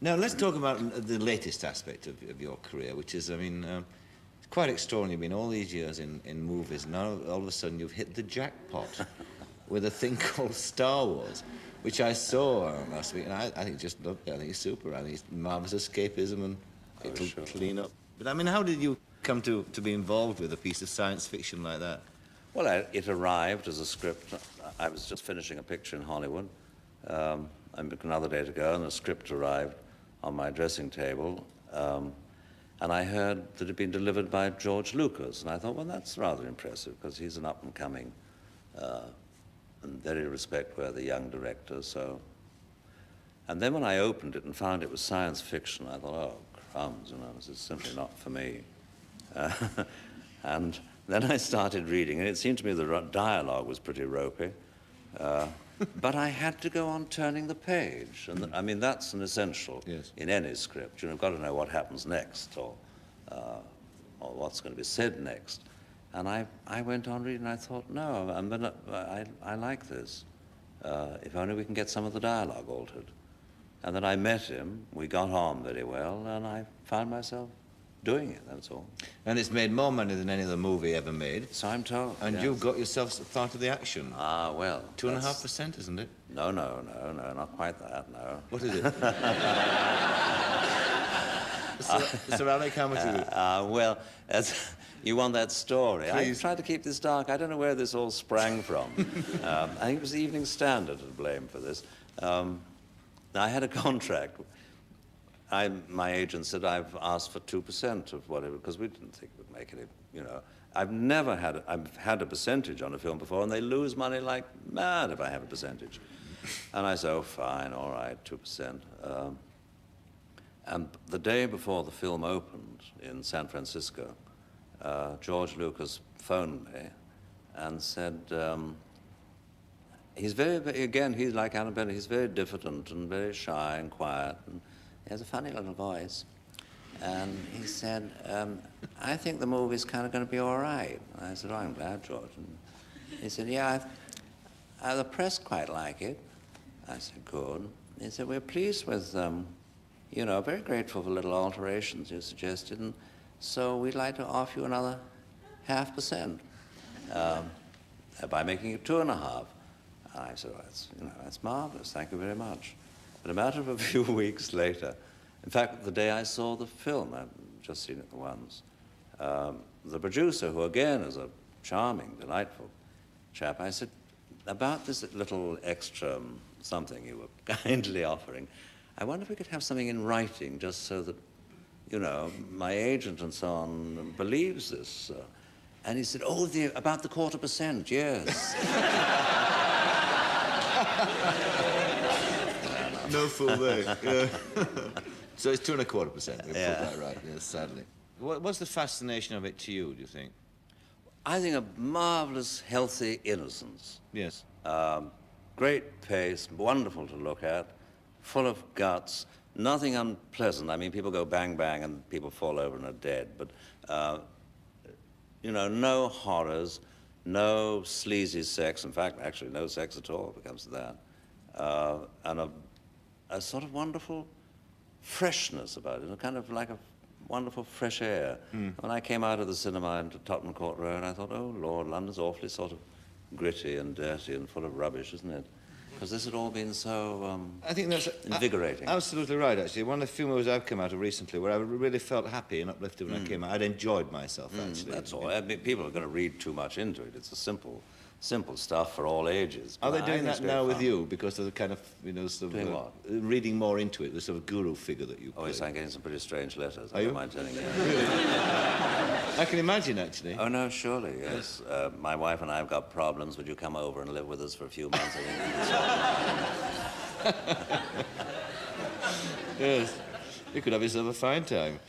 Now, let's talk about the latest aspect of your career, which is, I mean, it's quite extraordinary. You've been all these years in movies, and now all of a sudden you've hit the jackpot with a thing called Star Wars, which I saw last week, and I think just loved it. I think it's super. I think it's marvellous escapism, and it'll clean up. But, I mean, how did you come to be involved with a piece of science fiction like that? Well, it arrived as a script. I was just finishing a picture in Hollywood. Another day to go, and the script arrived on my dressing table, and I heard that it had been delivered by George Lucas, and I thought, well, that's rather impressive, because he's an up-and-coming and very respect-worthy young director, so... And then when I opened it and found it was science fiction, I thought, oh, crumbs, you know, this is simply not for me. And then I started reading, and it seemed to me the dialogue was pretty ropey. But I had to go on turning the page, and I mean, that's an essential in any script. You've got to know what happens next, or what's going to be said next. And I went on reading, and I thought, no, I like this. If only we can get some of the dialogue altered. And then I met him, we got on very well, and I found myself doing it, that's all. And it's made more money than any other movie ever made. So I'm told. And yes. you've got yourself part of the action. Ah, well. 2.5%, isn't it? No, not quite that, no. What is it? Sir Alec, how much is it? Well, you want that story. Please. I tried to keep this dark. I don't know where this all sprang from. I think it was the Evening Standard to blame for this. I had a contract. My agent said, I've asked for 2% of whatever, because we didn't think it would make any, you know. I've had a percentage on a film before, and they lose money like mad if I have a percentage. And I said, oh, fine, all right, 2%. And the day before the film opened in San Francisco, George Lucas phoned me and said, he's he's like Alan Bennett, he's very diffident and very shy and quiet, and he has a funny little voice. And he said, I think the movie's kind of going to be all right. And I said, oh, I'm glad, George. And he said, yeah, the press quite like it. I said, good. He said, we're pleased with, you know, very grateful for little alterations you suggested, and so we'd like to offer you another 0.5% by making it 2.5%. And I said, well, that's marvelous, thank you very much. But a matter of a few weeks later, in fact, the day I saw the film, I've just seen it once, the producer, who again is a charming, delightful chap, I said, about this little extra something you were kindly offering, I wonder if we could have something in writing just so that, you know, my agent and so on believes this. And he said, oh, about the 0.25%, yes. No fool there. Yeah. So it's 2.25%. We've Yeah. put that right, yes, sadly. What's the fascination of it to you, do you think? I think a marvelous, healthy innocence. Yes. Great pace, wonderful to look at, full of guts, nothing unpleasant. I mean, people go bang, bang, and people fall over and are dead. But, you know, no horrors, no sleazy sex. In fact, actually, no sex at all if it comes to that. And a sort of wonderful freshness about it, kind of like a wonderful fresh air. When I came out of the cinema into Tottenham Court Road, I thought, oh, Lord, London's awfully sort of gritty and dirty and full of rubbish, isn't it? Because this had all been so I think that's invigorating. Absolutely right, actually. One of the few movies I've come out of recently where I really felt happy and uplifted when I came out. I'd enjoyed myself, actually. That's all. I mean, people are going to read too much into it. It's a simple stuff for all ages. Are they But doing I think that it's now great with fun. you because of the kind of, you know, sort Doing of what? reading more into it, the sort of guru figure that you Oh, play? yes, I'm getting some pretty strange letters. Are I you? don't mind telling you. Really? I can imagine, actually. Oh, no, surely, yes. My wife and I have got problems. Would you come over and live with us for a few months? I think Yes. You could have yourself a fine time.